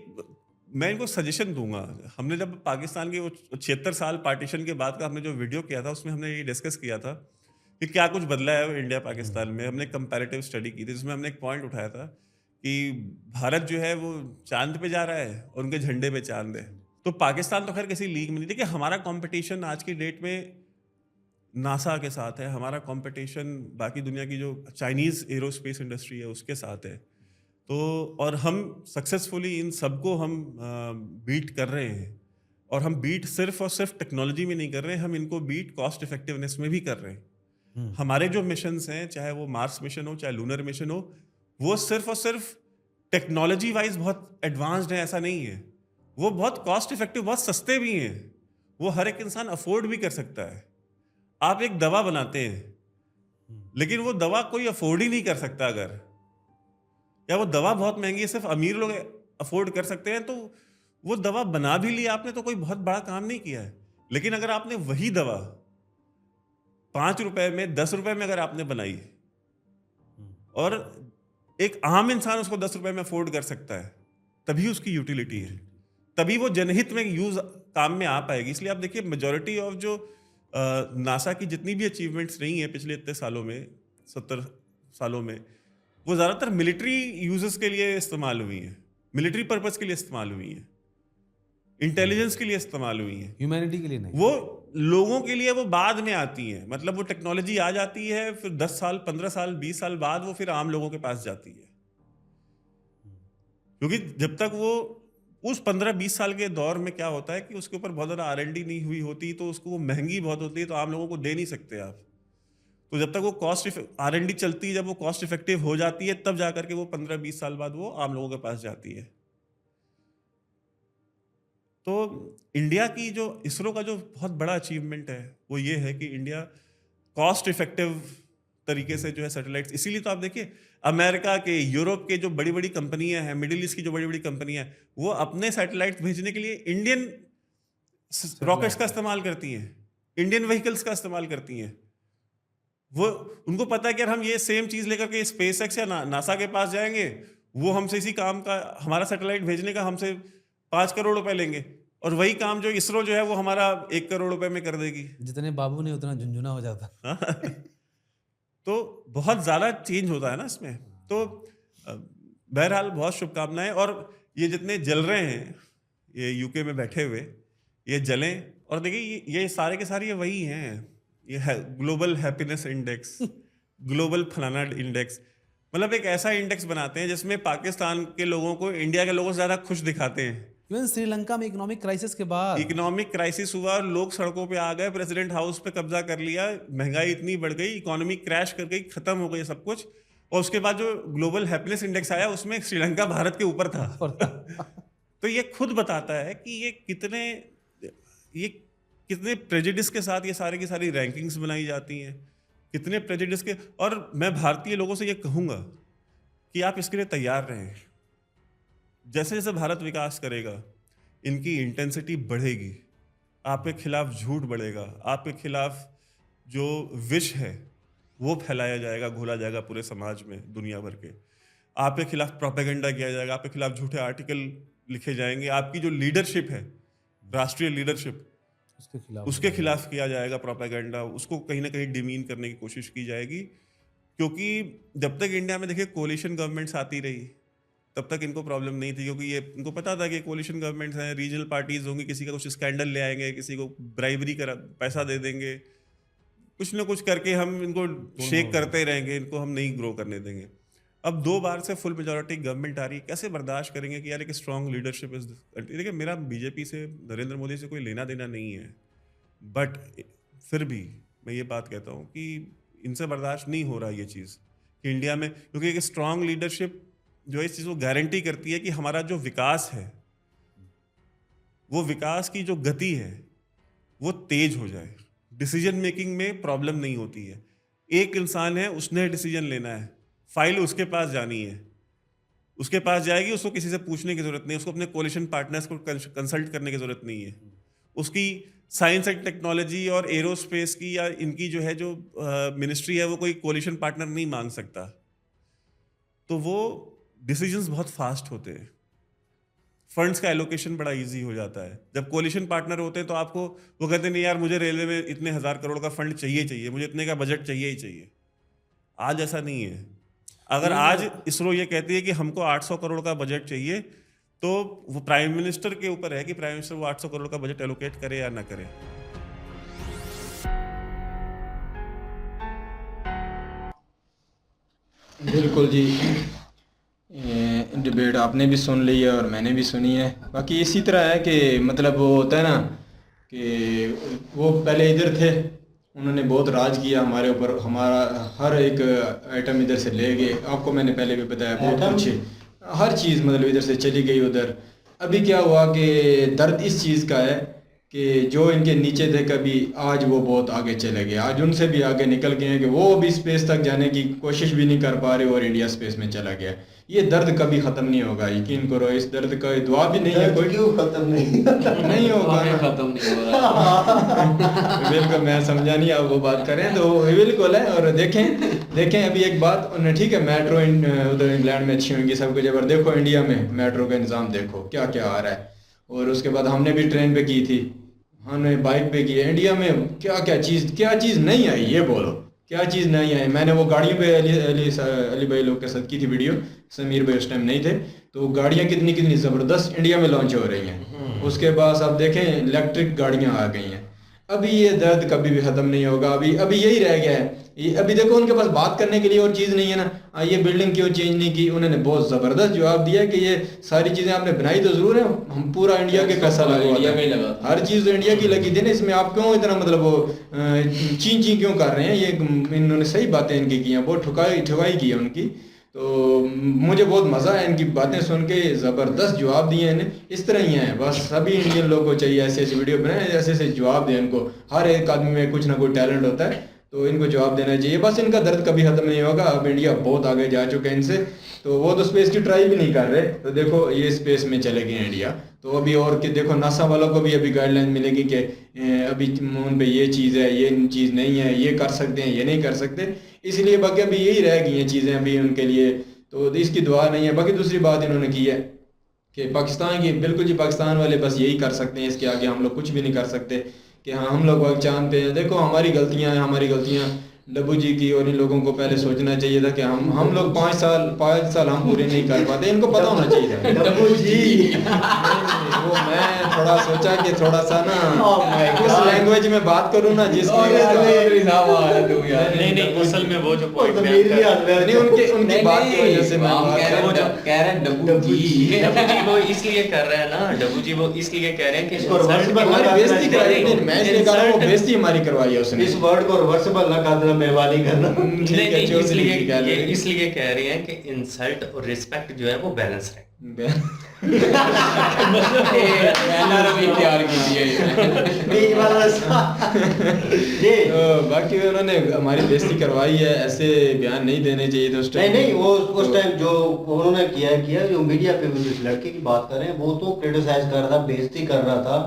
मैं इनको सजेशन दूंगा, हमने जब पाकिस्तान के वो 76 साल पार्टीशन के बाद का हमने जो वीडियो किया था, उसमें हमने ये डिस्कस किया था कि क्या कुछ बदला है इंडिया पाकिस्तान में। हमने कंपैरेटिव स्टडी की थी, जिसमें हमने एक पॉइंट उठाया था कि भारत जो है वो चांद पे जा रहा है और उनके झंडे पे चांद है। तो पाकिस्तान तो खैर किसी लीग में नहीं। देखिए, हमारा कंपटीशन आज की डेट में नासा के साथ है, हमारा कंपटीशन बाकी दुनिया की जो चाइनीज़ एरोस्पेस इंडस्ट्री है उसके साथ है। तो और हम सक्सेसफुली इन सबको हम बीट कर रहे हैं। और हम बीट सिर्फ और सिर्फ टेक्नोलॉजी में नहीं कर रहे हैं, हम इनको बीट कॉस्ट इफेक्टिवनेस में भी कर रहे हैं। हमारे जो मिशंस हैं, चाहे वो मार्स मिशन हो चाहे लूनर मिशन हो, वो सिर्फ और सिर्फ टेक्नोलॉजी वाइज बहुत एडवांस्ड है ऐसा नहीं है। वो बहुत कॉस्ट इफेक्टिव, बहुत सस्ते भी हैं, वो हर एक इंसान अफोर्ड भी कर सकता है। आप एक दवा बनाते हैं, लेकिन वो दवा कोई अफोर्ड ही नहीं कर सकता अगर, या वो दवा बहुत महंगी है, सिर्फ अमीर लोग अफोर्ड कर सकते हैं, तो वो दवा बना भी ली आपने तो कोई बहुत बड़ा काम नहीं किया है, लेकिन अगर आपने वही दवा 5 रुपए में 10 रुपए में अगर आपने बनाई और एक आम इंसान उसको 10 रुपए में अफोर्ड कर सकता है, तभी उसकी यूटिलिटी है, तभी वो जनहित में यूज काम में आ पाएगी। इसलिए आप देखिए मेजॉरिटी ऑफ जो नासा की जितनी भी अचीवमेंट्स रही हैं पिछले इतने सालों में, 70 सालों में, वो ज़्यादातर मिलिट्री यूजेस के लिए इस्तेमाल हुई हैं, मिलिट्री पर्पस के लिए इस्तेमाल हुई हैं, इंटेलिजेंस के लिए इस्तेमाल हुई हैं, ह्यूमैनिटी के लिए नहीं। वो लोगों के लिए वो बाद में आती हैं। मतलब वो टेक्नोलॉजी आ जाती है, फिर 10 साल 15 साल 20 साल बाद वो फिर आम लोगों के पास जाती है, क्योंकि जब तक वो उस 15-20 साल के दौर में क्या होता है कि उसके ऊपर बहुत ज़्यादा R&D नहीं हुई होती, तो उसको वो महंगी बहुत होती है, तो आम लोगों को दे नहीं सकते आप। तो जब तक वो R&D चलती है, जब वो कॉस्ट इफेक्टिव हो जाती है, तब जाकर के वो 15-20 साल बाद वो आम लोगों के पास जाती है। तो इंडिया की जो इसरो का जो बहुत बड़ा अचीवमेंट है वो ये है कि इंडिया कॉस्ट इफेक्टिव तरीके से जो है सैटेलाइट्स, इसीलिए तो आप देखिए अमेरिका के, यूरोप के जो बड़ी बड़ी कंपनियां हैं, मिडिल ईस्ट की जो बड़ी बड़ी कंपनियां हैं, वो अपने सैटेलाइट्स भेजने के लिए इंडियन रॉकेट्स का इस्तेमाल करती हैं, इंडियन व्हीकल्स का इस्तेमाल करती हैं। वो उनको पता है कि यार हम ये सेम चीज़ लेकर के स्पेस एक्स या नासा के पास जाएंगे, वो हमसे इसी काम का, हमारा सैटेलाइट भेजने का हमसे 5 करोड़ रुपए लेंगे, और वही काम जो इसरो जो है वो हमारा 1 करोड़ रुपए में कर देगी। जितने बाबू ने उतना झुंझुना हो जाता। तो बहुत ज़्यादा चेंज होता है ना इसमें। तो बहरहाल बहुत शुभकामनाएं, और ये जितने जल रहे हैं ये यूके में बैठे हुए, ये जलें, और देखिए ये सारे के सारे ये वही हैं, ये है ग्लोबल हैप्पीनेस इंडेक्स, ग्लोबल फलाना इंडेक्स, मतलब एक ऐसा इंडेक्स बनाते हैं जिसमें पाकिस्तान के लोगों को इंडिया के लोगों से ज़्यादा खुश दिखाते हैं। इवन श्रीलंका में इकोनॉमिक क्राइसिस के बाद, इकोनॉमिक क्राइसिस हुआ, लोग सड़कों पे आ गए, प्रेसिडेंट हाउस पे कब्जा कर लिया, महंगाई इतनी बढ़ गई, इकोनॉमी क्रैश कर गई, खत्म हो गई सब कुछ, और उसके बाद जो ग्लोबल हैप्पीनेस इंडेक्स आया उसमें श्रीलंका भारत के ऊपर था। तो ये खुद बताता है कि ये कितने प्रेजुडिस के साथ ये सारी की सारी रैंकिंग्स बनाई जाती हैं, कितने प्रेजुडिस के। और मैं भारतीय लोगों से ये कहूँगा कि आप इसके लिए तैयार रहें। जैसे जैसे भारत विकास करेगा, इनकी इंटेंसिटी बढ़ेगी, आपके खिलाफ झूठ बढ़ेगा, आपके खिलाफ जो विष है वो फैलाया जाएगा, घोला जाएगा पूरे समाज में, दुनिया भर के। आपके खिलाफ प्रोपेगेंडा किया जाएगा, आपके खिलाफ झूठे आर्टिकल लिखे जाएंगे, आपकी जो लीडरशिप है, राष्ट्रीय लीडरशिप, उसके खिलाफ किया जाएगा प्रोपेगेंडा, उसको कहीं ना कहीं डिमीन करने की कोशिश की जाएगी। क्योंकि जब तक इंडिया में देखिए कोलिशन गवर्नमेंट्स आती रही, तब तक इनको प्रॉब्लम नहीं थी, क्योंकि ये इनको पता था कि कोलिशन गवर्नमेंट्स हैं, रीजनल पार्टीज होंगी, किसी का कुछ स्कैंडल ले आएंगे, किसी को ब्राइबरी कर पैसा दे देंगे, कुछ ना कुछ करके हम इनको शेक करते रहेंगे, इनको हम नहीं ग्रो करने देंगे। अब 2 बार से फुल मेजॉरिटी गवर्नमेंट आ रही, कैसे बर्दाश्त करेंगे कि यार एक स्ट्रॉन्ग लीडरशिप इज। देखिए मेरा बीजेपी से, नरेंद्र मोदी से कोई लेना देना नहीं है, बट फिर भी मैं ये बात कहता हूँ कि इनसे बर्दाश्त नहीं हो रहा ये चीज़ कि इंडिया में, क्योंकि एक स्ट्रॉन्ग लीडरशिप जो इस चीज़ को गारंटी करती है कि हमारा जो विकास है, वो विकास की जो गति है वो तेज हो जाए, डिसीजन मेकिंग में प्रॉब्लम नहीं होती है। एक इंसान है, उसने डिसीजन लेना है, फाइल उसके पास जानी है, उसके पास जाएगी, उसको किसी से पूछने की जरूरत नहीं, उसको अपने कोलिशन पार्टनर्स को कंसल्ट करने की जरूरत नहीं है, उसकी साइंस एंड टेक्नोलॉजी और एरोस्पेस की या इनकी जो है जो मिनिस्ट्री है वो कोई कोलिशन पार्टनर नहीं मांग सकता। तो वो डिसीजंस बहुत फास्ट होते हैं, फंड्स का एलोकेशन बड़ा इजी हो जाता है। जब कोलिशन पार्टनर होते हैं तो आपको वो कहते नहीं यार मुझे रेलवे में इतने 1000 करोड़ का फंड चाहिए, मुझे इतने का बजट चाहिए ही चाहिए। आज ऐसा नहीं है। अगर आज इसरो ये कहती है कि हमको 800 करोड़ का बजट चाहिए, तो वो प्राइम मिनिस्टर के ऊपर है कि प्राइम मिनिस्टर वो 800 करोड़ का बजट एलोकेट करे या ना करे। बिल्कुल जी, डिबेट आपने भी सुन ली है और मैंने भी सुनी है। बाकी इसी तरह है कि मतलब वो होता है ना कि वो पहले इधर थे, उन्होंने बहुत राज किया हमारे ऊपर, हमारा हर एक आइटम इधर से ले गए। आपको मैंने पहले भी बताया, बहुत कुछ हर चीज़ मतलब इधर से चली गई उधर। अभी क्या हुआ कि दर्द इस चीज़ का है कि जो इनके नीचे थे कभी, आज वो बहुत आगे चले गए, आज उनसे भी आगे निकल गए हैं कि वो भी स्पेस तक जाने की कोशिश भी नहीं कर पा रहे और इंडिया स्पेस में चला गया। ये दर्द कभी ख़त्म नहीं होगा, यकीन करो, इस दर्द का दुआ भी नहीं है कोई, क्यों खत्म नहीं होगा ना। खत्म नहीं हो रहा। बिल्कुल, मैं समझा नहीं, आप वो बात करें तो बिल्कुल है। और देखें अभी एक बात, ठीक है मेट्रो उधर इंग्लैंड में अच्छी होंगी सब कुछ, पर देखो इंडिया में मेट्रो का निज़ाम देखो क्या क्या आ रहा है। और उसके बाद हमने भी ट्रेन पे की थी, हमने बाइक पे की है। इंडिया में क्या चीज़ नहीं आई, ये बोलो क्या चीज़ नहीं आई। मैंने वो गाड़ियों पे अली भाई लोग के साथ की थी वीडियो, समीर भाई उस टाइम नहीं थे, तो गाड़ियाँ कितनी ज़बरदस्त इंडिया में लॉन्च हो रही हैं। उसके बाद आप देखें इलेक्ट्रिक गाड़ियाँ आ गई हैं। अभी ये दर्द कभी भी ख़त्म नहीं होगा, अभी यही रह गया है। अभी देखो उनके पास बात करने के लिए और चीज़ नहीं है ना, ये बिल्डिंग क्यों चेंज नहीं की। उन्होंने बहुत ज़बरदस्त जवाब दिया कि ये सारी चीज़ें आपने बनाई तो ज़रूर है, हम पूरा इंडिया के पैसा लगा, हर चीज़ तो इंडिया की लगी थी ना, इसमें आप क्यों इतना मतलब वो ची क्यों कर रहे हैं। ये इन्होंने सही बातें इनकी की हैं, बहुत ठुकाई की है उनकी। तो मुझे बहुत मज़ा आया इनकी बातें सुन के, ज़बरदस्त जवाब दिए इन्हें। इस तरह ही हैं बस, सभी इंडियन लोगों को चाहिए ऐसे वीडियो बनाए, ऐसे जवाब दें इनको। हर एक आदमी में कुछ ना कुछ टैलेंट होता है, तो इनको जवाब देना चाहिए। बस इनका दर्द कभी ख़त्म नहीं होगा। अब इंडिया बहुत आगे जा चुका है इनसे, तो वो तो स्पेस की ट्राई भी नहीं कर रहे, तो देखो ये स्पेस में चले गए इंडिया। तो अभी और कि देखो नासा वालों को भी अभी गाइडलाइन मिलेगी कि अभी मून पे ये चीज़ है, ये चीज़ नहीं है, ये कर सकते हैं, ये नहीं कर सकते। इसलिए बाकी अभी यही रह गई हैं चीज़ें अभी उनके लिए, तो इसकी दुआ नहीं है। बाकी दूसरी बात इन्होंने की है कि पाकिस्तान की, बिल्कुल जी पाकिस्तान वाले बस यही कर सकते हैं, इसके आगे हम लोग कुछ भी नहीं कर सकते कि हाँ हम लोग चांद पे हैं। देखो हमारी गलतियाँ डब्बू जी की, और इन लोगों को पहले सोचना चाहिए था कि हम लोग 5 साल हम पूरे नहीं कर पाते, इनको पता होना चाहिए था। डब्बू जी वो मैं थोड़ा सोचा कि थोड़ा सा ना उस लैंग्वेज में बात करूँ ना जिसकी नहीं असल में वो जो पॉइंट नहीं उनकी बात की वजह से मैं डब्बू जी वो इसलिए कर रहे हैं ना, डब्बू जी वो इसलिए कह रहे हैं कि हमारी बेइज्जती कराई, मैं इसलिए कह रहा हूँ बेइज्जती हमारी करवाई है उसने। इस वर्ड को रिवर्सिबल ना कर देना, मेहरबानी करना। इसलिए कह रहे हैं कि इंसल्ट और रिस्पेक्ट जो है वो बैलेंस है। बाकी उन्होंने हमारी बेइज्जती करवाई है, ऐसे बयान नहीं देने चाहिए थे उस टाइम। नहीं वो उस टाइम जो उन्होंने किया जो मीडिया पे जिस लड़के की बात कर रहे हैं वो तो क्रिटिसाइज कर रहा था, बेइज्जती कर रहा था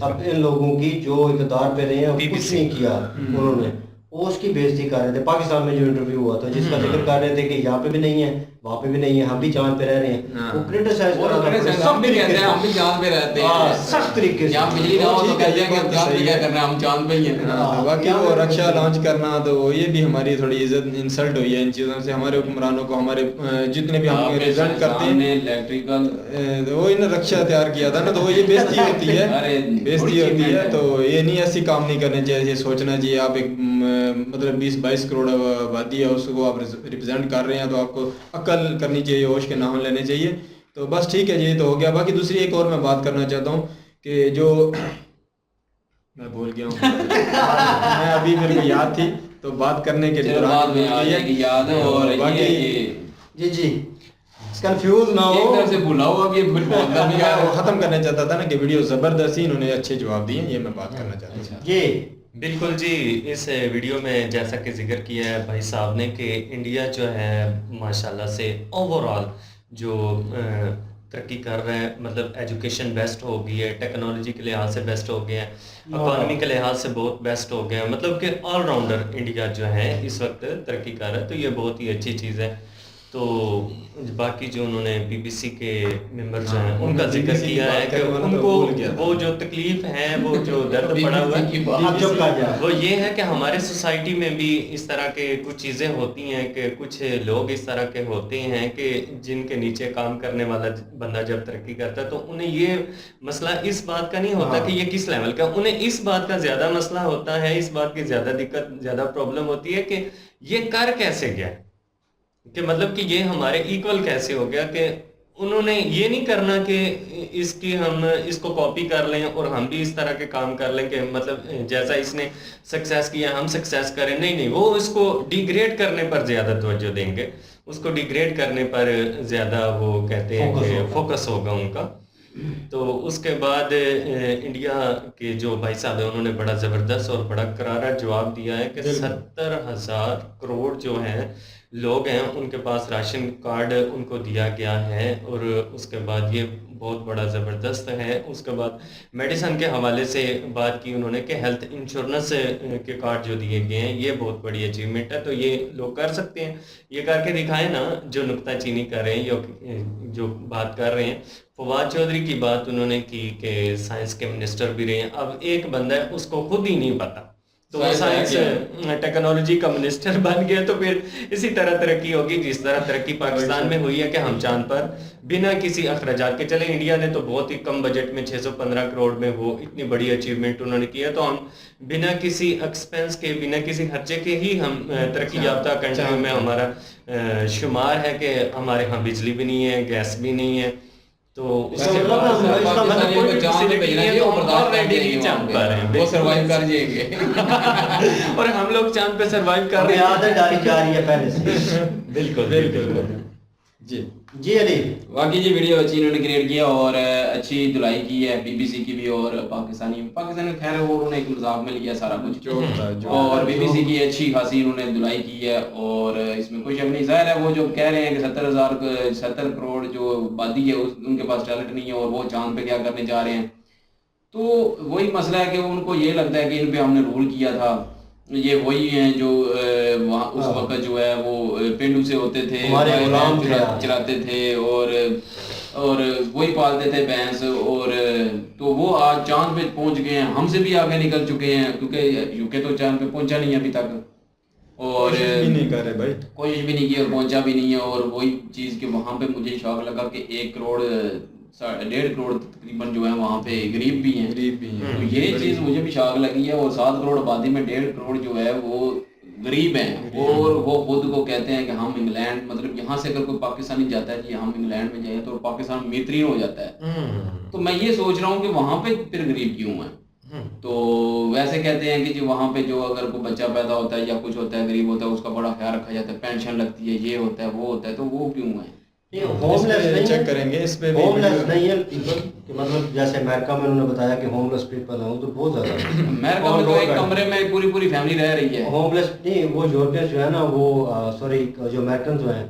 अब इन लोगों की जो इक़्तिदार पे रहे हैं, कुछ नहीं किया उन्होंने, वो उसकी बेइज्जती कर रहे थे। पाकिस्तान में जो इंटरव्यू हुआ था जिसका जिक्र कर रहे थे कि यहाँ पे भी नहीं है, वहाँ पे भी नहीं है, हम भी चांद पे रह रहे हैं, वो क्रिटिसाइज कर रहा था। हम भी कहते हैं हम भी चांद पे रहते हैं, सख्त तरीके से। यहाँ बिजली ना हो तो कहते हैं कि हम चांद पे क्या कर रहे हैं, हम चांद पे ही हैं। बाकी वो रक्षा लॉन्च करना, तो ये भी हमारी थोड़ी इज्जत इंसल्ट हुई है इन चीज़ों से। हमारे हुक्मरानों को, हमारे जितने भी हम रिप्रेजेंट करते हैं, इलेक्ट्रिकल वो इन्हें रक्षा तैयार किया था ना, तो वो ये बेइज्जती होती है, बेइज्जती होती है। तो ये नहीं ऐसी काम नहीं करने चाहिए, सोचना चाहिए आप एक मतलब 20-22 करोड़ आबादी है, उसको आप रिप्रेजेंट कर रहे हैं, तो आपको अक्ल करनी चाहिए, होश के नाम लेने चाहिए। तो बस ठीक है जी, तो हो गया। बाकी दूसरी एक और मैं बात करना चाहता हूँ कि जो मैं भूल गया हूँ मैं अभी मेरे को याद थी तो बात करने के लिए याद है। और बाकी जी कंफ्यूज ना हो, एक तरह से भूला हुआ भी खत्म करना चाहता था ना कि वीडियो जबरदस्ती, इन्होंने अच्छे जवाब दिए, ये मैं बात करना चाहता था। ये बिल्कुल जी, इस वीडियो में जैसा कि जिक्र किया है भाई साहब ने कि इंडिया जो है माशाल्लाह से ओवरऑल जो तरक्की कर रहे हैं, मतलब एजुकेशन बेस्ट हो गई है, टेक्नोलॉजी के लिहाज से बेस्ट हो गए हैं, इकॉनमी के लिहाज से बहुत बेस्ट हो गए हैं, मतलब कि ऑलराउंडर इंडिया जो है इस वक्त तरक्की कर रहा है। तो ये बहुत ही अच्छी चीज़ है। तो बाकी जो उन्होंने बीबीसी के मेंबर जो हैं उनका जिक्र किया है कि उनको वो जो तकलीफ है, वो जो दर्द पड़ा हुआ है, वो ये है कि हमारे सोसाइटी में भी इस तरह के कुछ चीज़ें होती हैं कि कुछ लोग इस तरह के होते हैं कि जिनके नीचे काम करने वाला बंदा जब तरक्की करता है तो उन्हें ये मसला इस बात का नहीं होता कि ये किस लेवल का, उन्हें इस बात का ज़्यादा मसला होता है, इस बात की ज़्यादा दिक्कत, ज़्यादा प्रॉब्लम होती है कि ये कर कैसे गया, कि मतलब कि ये हमारे इक्वल कैसे हो गया, कि उन्होंने ये नहीं करना कि इसकी हम इसको कॉपी कर लें और हम भी इस तरह के काम कर लें कि मतलब जैसा इसने सक्सेस किया हम सक्सेस करें। नहीं, वो इसको डिग्रेड करने पर ज़्यादा तवज्जो देंगे, उसको डिग्रेड करने पर ज़्यादा वो कहते हैं कि फोकस होगा उनका। तो उसके बाद इंडिया के जो भाई साहब हैं उन्होंने बड़ा ज़बरदस्त और बड़ा करारा जवाब दिया है कि 70,000 करोड़ जो हैं लोग हैं उनके पास राशन कार्ड उनको दिया गया है, और उसके बाद ये बहुत बड़ा ज़बरदस्त है। उसके बाद मेडिसन के हवाले से बात की उन्होंने कि हेल्थ इंश्योरेंस के कार्ड जो दिए गए हैं ये बहुत बड़ी अचीवमेंट है। तो ये लोग कर सकते हैं, ये करके दिखाएं ना जो नुक्ताचीनी कर रहे हैं, जो बात कर रहे हैं। फवाद चौधरी की बात उन्होंने की कि साइंस के मिनिस्टर भी रहे हैं। अब एक बंदा है उसको खुद ही नहीं पता, तो वो साइंस टेक्नोलॉजी का मिनिस्टर बन गया, तो फिर इसी तरह तरक्की होगी जिस तरह तरक्की पाकिस्तान में हुई है कि हम चांद पर बिना किसी अखराजात के चले। इंडिया ने तो बहुत ही कम बजट में 615 करोड़ में वो इतनी बड़ी अचीवमेंट उन्होंने किया, तो हम बिना किसी एक्सपेंस के, बिना किसी खर्चे के ही हम तरक्की याफ्ता कंट्री में हमारा शुमार है कि हमारे यहाँ बिजली भी नहीं है, गैस भी नहीं है। तो इसका मतलब कोई चांद पे भेजना चाहिए, वो बर्दाश्त कर देंगे, चांद पर हैं, वो सर्वाइव कर जाएंगे और हम लोग चांद पे सर्वाइव कर रहे हैं। आदत डाली जा रही है पहले से। बिल्कुल बिल्कुल जी अली वाकई जी वीडियो अच्छी इन्होंने क्रिएट किया और अच्छी धुलाई की है बीबीसी की भी और पाकिस्तानी खैर वो उन्होंने एक मजाक में लिया सारा कुछ और बीबीसी की अच्छी खासी उन्होंने धुलाई की है और इसमें कोई शक नहीं। जाहिर है वो जो कह रहे हैं कि 70 करोड़ जो आबादी है उनके पास टैलेंट नहीं है और वो चांद पे क्या करने जा रहे हैं, तो वही मसला है कि उनको ये लगता है कि इन पे हमने रूल किया था, ये वही हैं जो वहाँ उस वक्त जो है वो पेंडू से होते थे, गुलाम चलाते थे और वही पालते थे भैंस, और तो वो आज चांद पे पहुंच गए हैं, हमसे भी आगे निकल चुके हैं क्योंकि यूके तो चांद पे पहुंचा नहीं अभी तक और कोशिश भी नहीं कर रहे भाई, कोशिश भी नहीं की और पहुंचा भी नहीं है। और वही चीज़ कि वहाँ पे मुझे शौक लगा कि 1 करोड़ 1.5 करोड़ तकरीबन जो है वहाँ पे गरीब भी हैं, तो ये चीज़ मुझे भी शौक लगी है। और 7 करोड़ आबादी में 1.5 करोड़ जो है वो गरीब हैं और वो खुद को कहते हैं कि हम इंग्लैंड, मतलब यहाँ से अगर कोई पाकिस्तानी जाता है कि हम इंग्लैंड में जाए तो पाकिस्तान बेहतरीन हो जाता है। तो मैं ये सोच रहा हूँ कि वहाँ पे फिर गरीब क्यों है। तो वैसे कहते हैं कि जो वहाँ पे जो अगर कोई बच्चा पैदा होता है या कुछ होता है गरीब होता है उसका बड़ा ख्याल रखा जाता है, पेंशन लगती है, ये होता है वो होता है, तो वो क्यों है? होमलेस नहीं चेक करेंगे इस पे होमलेस नहीं है पीपल कि मतलब जैसे अमेरिका में उन्होंने बताया कि होमलेस पीपल हैं तो बहुत ज्यादा अमेरिका में तो एक कमरे में पूरी फैमिली रह रही है। होमलेस नहीं, वो यूरोपियंस जो है ना वो सॉरी जो अमेरिकन जो हैं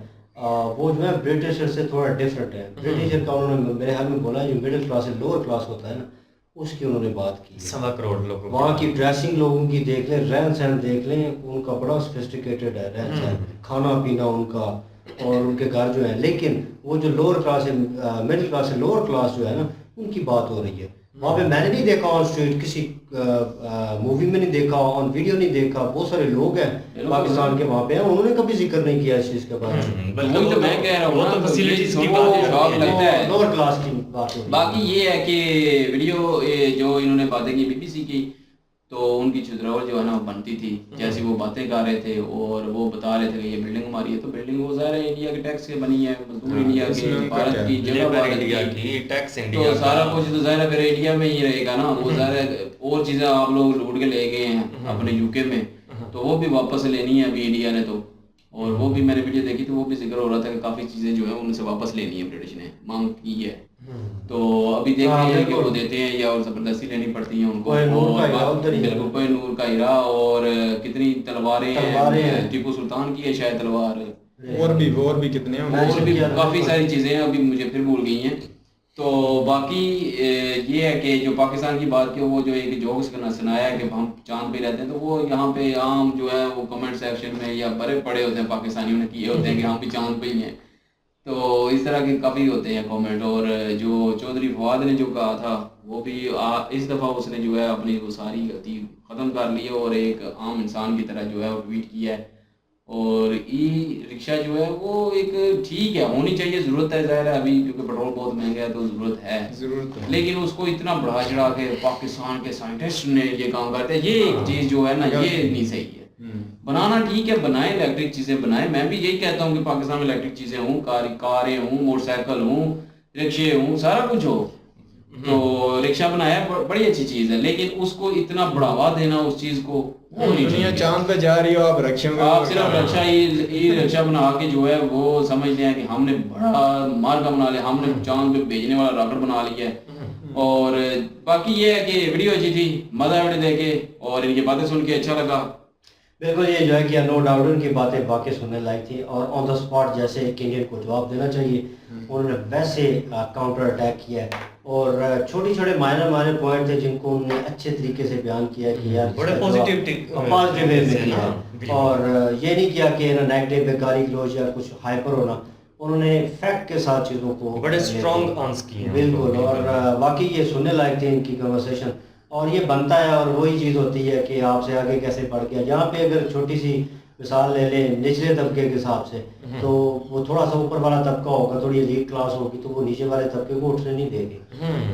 वो जो है ब्रिटिशर से थोड़ा डिफरेंट है। ब्रिटिशर का उन्होंने मेरे हाल में बोला जो मिडिल क्लास से लोअर क्लास होता है ना उसकी उन्होंने बात की। 1.25 करोड़ लोगों वहाँ की ड्रेसिंग लोगों की देख लें, रहन सहन देख लें, उनका बड़ा सोफिस्टिकेटेड है रहन सहन, खाना पीना उनका और उनके घर जो है। लेकिन वो जो लोअर क्लास है, मिडिल क्लास है, लोअर क्लास जो है ना उनकी बात हो रही है वहाँ पे। मैंने नहीं देखा ऑन स्ट्रीट, किसी मूवी में नहीं देखा, ऑन वीडियो नहीं देखा, बहुत सारे लोग हैं पाकिस्तान के वहाँ पे हैं, उन्होंने कभी जिक्र नहीं किया इस चीज़ के बारे में। तो मैं कह रहा हूँ तो फैसिलिटीज की बात शौक लगता है, लोअर क्लास की बात हो। बाकी ये है कि वीडियो जो इन्होंने बातें की बीबीसी की तो उनकी छुतरावल जो है ना बनती थी, जैसे वो बातें कर रहे थे और वो बता रहे थे कि ये बिल्डिंग हमारी है, तो बिल्डिंग वो ज़ाहिर है इंडिया के टैक्स से बनी है, मजदूर इंडिया के, भारत की जगह भारत की टैक्स इंडिया, तो सारा कुछ तो ज़ाहिर है फिर इंडिया में ही रहेगा ना। वो ज़ाहिर है और चीज़ें आप लोग लूट के ले गए हैं अपने यूके में, तो वो भी वापस लेनी है अभी इंडिया ने तो। और वो भी मैंने वीडियो देखी तो वो भी जिक्र हो रहा था कि काफ़ी चीज़ें जो है उनसे वापस लेनी है, ब्रिटिश ने मांग की है। तो अभी देख रहे हैं कि वो देते हैं या और ज़बरदस्ती लेनी पड़ती है उनको। बिल्कुल कोहिनूर का हीरा और कितनी तलवारें हैं, टीपू सुल्तान की है शायद तलवार, और भी कितने हैं, और भी काफ़ी सारी चीज़ें अभी मुझे फिर भूल गई हैं। तो बाकी ये है कि जो पाकिस्तान की बात की वो जो एक जोक्स करना सुनाया है कि हम चांद पे रहते हैं, तो वो यहाँ पे आम जो है वो कमेंट सेक्शन में या बड़े पड़े होते हैं पाकिस्तानियों ने किए होते हैं कि हम भी चांद पे ही हैं, तो इस तरह के काफ़ी होते हैं कमेंट। और जो चौधरी फवाद ने जो कहा था वो भी इस दफ़ा उसने जो है अपनी वो सारी गलती ख़त्म कर ली है और एक आम इंसान की तरह जो है वो ट्वीट किया है। और ई रिक्शा जो है वो एक ठीक है, होनी चाहिए, ज़रूरत है ज़ाहिर है अभी क्योंकि पेट्रोल बहुत महंगा है तो ज़रूरत है, लेकिन उसको इतना बढ़ा चढ़ा के पाकिस्तान के साइंटिस्ट ने ये काम करते हैं, ये एक चीज़ जो है ना ये नहीं सही है। बनाना ठीक है, बनाए इलेक्ट्रिक चीज़ें बनाए, मैं भी यही कहता हूँ कि पाकिस्तान में इलेक्ट्रिक चीज़ें हों, कारें हों, मोटरसाइकिल हों, रिक्शे हों, सारा कुछ हो, तो रिक्शा बनाया, बड़ी अच्छी चीज है, लेकिन उसको इतना बढ़ावा देना उस चीज को वो नहीं दुनिया चाहिए। चांद पे जा रही हो, आप रक्षा में आप सिर्फ रक्षा ई रिक्शा बना के जो है वो समझते हैं कि हमने बड़ा मार्ग बना लिया, हमने चांद पे भेजने वाला रॉकेट बना लिया है। और बाकी ये है कि वीडियो अच्छी थी, मजा वीडियो देखे और इनकी बातें सुन के अच्छा लगा। बिल्कुल, ये जो है कि नो डाउट उनकी बातें बाकी सुनने लायक थी और ऑन द स्पॉट जैसे इंडियन को जवाब देना चाहिए उन्होंने वैसे काउंटर अटैक किया है और छोटे छोटे माइनर पॉइंट थे जिनको उन्होंने अच्छे तरीके से बयान किया कि यार बड़े पॉजिटिव वे में किया और ये नहीं किया कि नेगेटिव पे गाली गलौज या कुछ हाइपर होना, उन्होंने फैक्ट के साथ चीज़ों को बड़े स्ट्रॉन्ग आंसर किए बिल्कुल। और वाकई ये सुनने लायक थी इनकी कन्वर्सेशन और ये बनता है और वही चीज़ होती है कि आपसे आगे कैसे बढ़ गया। जहाँ पे अगर छोटी सी मिसाल ले लें निचले तबके के हिसाब से तो वो थोड़ा सा ऊपर वाला तबका होगा, थोड़ी एलीट क्लास होगी तो वो नीचे वाले तबके को उठने नहीं देंगे,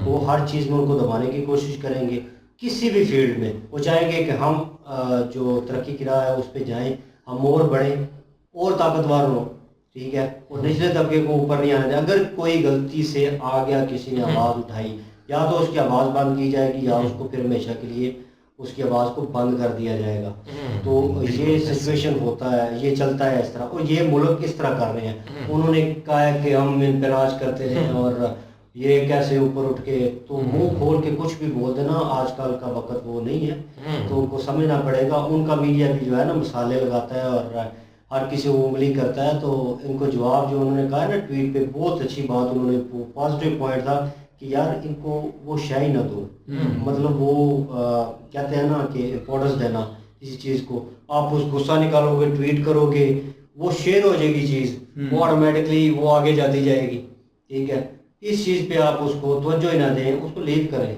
वो हर चीज़ में उनको दबाने की कोशिश करेंगे किसी भी फील्ड में। वो चाहेंगे कि हम जो तरक्की की राह है उस पर जाएँ, हम और बढ़ें और ताकतवर हों, ठीक है, और निचले तबके को ऊपर नहीं आने दें। अगर कोई गलती से आ गया, किसी ने आवाज़ उठाई, या तो उसकी आवाज़ बंद की जाएगी या उसको फिर हमेशा के लिए उसकी आवाज़ को बंद कर दिया जाएगा। तो ये सिचुएशन होता है, ये चलता है इस तरह और ये मुल्क इस तरह कर रहे हैं। उन्होंने कहा है कि हम इन पर राज करते हैं और ये कैसे ऊपर उठ के तो मुंह खोल के कुछ भी बोल देना, आजकल का वक्त वो नहीं है। तो उनको समझना पड़ेगा। उनका मीडिया भी जो है ना मसाले लगाता है और हर किसी को उंगली करता है। तो इनको जवाब जो उन्होंने कहा है ना ट्वीट पे, बहुत अच्छी बात उन्होंने, पॉजिटिव पॉइंट था कि यार इनको वो शाही ना दो, मतलब वो कहते हैं ना कि इम्पोर्टेंस देना किसी चीज़ को। आप उस गुस्सा निकालोगे, ट्वीट करोगे, वो शेयर हो जाएगी चीज़, वो ऑटोमेटिकली वो आगे जाती जाएगी, ठीक है। इस चीज़ पे आप उसको तवज्जो ही ना दें, उसको लीव करें।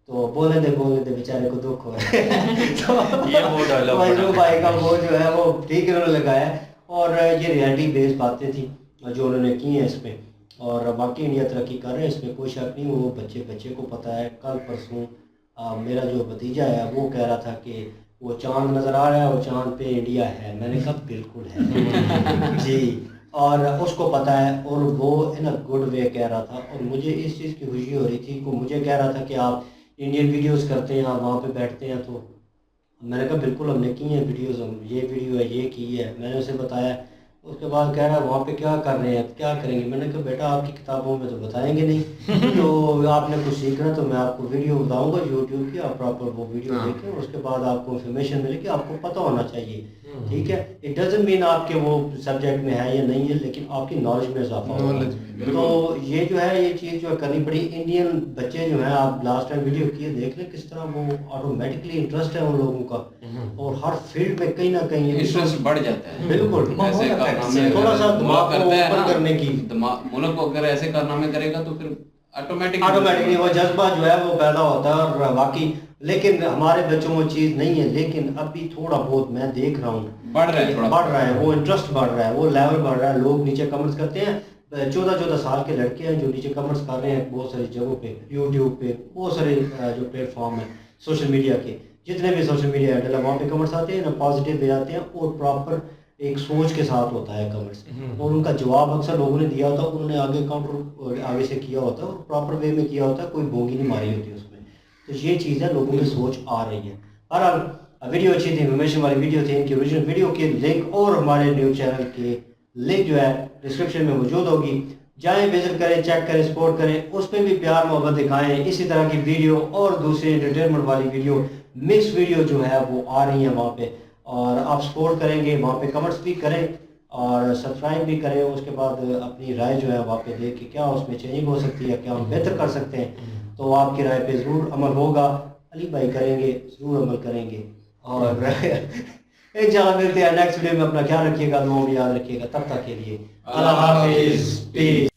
तो बोलने दे बेचारे को दुख हो तो ये वो डायलॉग भाई का वो जो है वो ठीक उन्होंने लगाया और ये रियलिटी बेस्ड बातें थी जो उन्होंने की हैं इसमें। और बाकी इंडिया तरक्की कर रहे हैं, इसमें कोई शक नहीं। वो बच्चे को पता है। कल परसों मेरा जो भतीजा है वो कह रहा था कि वो चांद नज़र आ रहा है, वो चांद पे इंडिया है। मैंने कहा बिल्कुल है जी, और उसको पता है और वो इन अ गुड वे कह रहा था। और मुझे इस चीज़ की खुशी हो रही थी कि मुझे कह रहा था कि आप इंडियन वीडियोस करते हैं, आप वहाँ पे बैठते हैं। तो मैंने कहा बिल्कुल हमने की हैं वीडियोस, हम ये वीडियो है, ये की है, मैंने उसे बताया। उसके बाद कह रहा है वहाँ पे क्या कर रहे हैं, क्या करेंगे। मैंने कहा बेटा आपकी किताबों में तो बताएंगे नहीं तो आपने कुछ सीखना तो मैं आपको वीडियो बताऊंगा यूट्यूब की, आप प्रॉपर वो वीडियो देखें, उसके बाद आपको इन्फॉर्मेशन मिलेगी, आपको पता होना चाहिए, ठीक है। इट डजंट मीन आपके वो सब्जेक्ट में है या नहीं है, लेकिन आपकी नॉलेज में इजाफा होगा। तो ये जो है ये चीज़ जो है करनी पड़ी। इंडियन बच्चे जो हैं, आप लास्ट टाइम वीडियो किए देख लें किस तरह वो ऑटोमेटिकली इंटरेस्ट है उन लोगों का और हर फील्ड में कहीं ना कहीं इंटरेस्ट बढ़ जाता है। बिल्कुल, थोड़ा सा दिमाग को ओपन करने की, मुल्क को अगर ऐसे कारनामे करेगा तो फिर ऑटोमेटिकली वो जज्बा जो है वो पैदा होता है। और बाकी लेकिन हमारे बच्चों में चीज़ नहीं है, लेकिन अभी थोड़ा बहुत मैं देख रहा हूँ बढ़ रहा है, वो इंटरेस्ट बढ़ रहा है, वो लेवल बढ़ रहा है। लोग नीचे कमेंट्स करते हैं, 14 साल के लड़के हैं जो नीचे कमेंट्स कर रहे हैं बहुत सारी जगहों पे, यूट्यूब पे, बहुत सारे जो प्लेटफॉर्म है सोशल मीडिया के, जितने भी सोशल मीडिया हैंडल है वहाँ पे कमेंट्स आते हैं ना, पॉजिटिव भी आते हैं और प्रॉपर एक सोच के साथ होता है कमेंट्स। और उनका जवाब अक्सर लोगों ने दिया होता है, उन्होंने आगे काउंटर आगे से किया होता है और प्रॉपर वे में किया होता है, कोई बोंगी नहीं मारी होती उसमें। तो ये चीज़ है, लोगों में सोच आ रही है। बहरहाल वीडियो अच्छी थी, इन्फॉर्मेशन वाली वीडियो थी। इनकी ओरिजिनल वीडियो के लिंक और हमारे न्यूज़ चैनल के लिंक जो है डिस्क्रिप्शन में मौजूद होगी, जाएं, विजिट करें, चेक करें, सपोर्ट करें, उस पर भी प्यार मोहब्बत दिखाएं। इसी तरह की वीडियो और दूसरी एंटरटेनमेंट वाली वीडियो, मिक्स वीडियो जो है वो आ रही है वहाँ पे, और आप सपोर्ट करेंगे वहाँ पे, कमेंट्स भी करें और सब्सक्राइब भी करें। उसके बाद अपनी राय जो है वहाँ पे देख के क्या उसमें चेंजिंग हो सकती है, क्या हम बेहतर कर सकते हैं, तो आपकी राय पे ज़रूर अमल होगा। अली भाई करेंगे, ज़रूर अमल करेंगे। और इंशाल्लाह मिलते हैं नेक्स्ट वीडियो में। अपना ख्याल रखिएगा, दुआओं में याद रखिएगा। तब तक के लिए अल्लाह हाफिज़, पीस।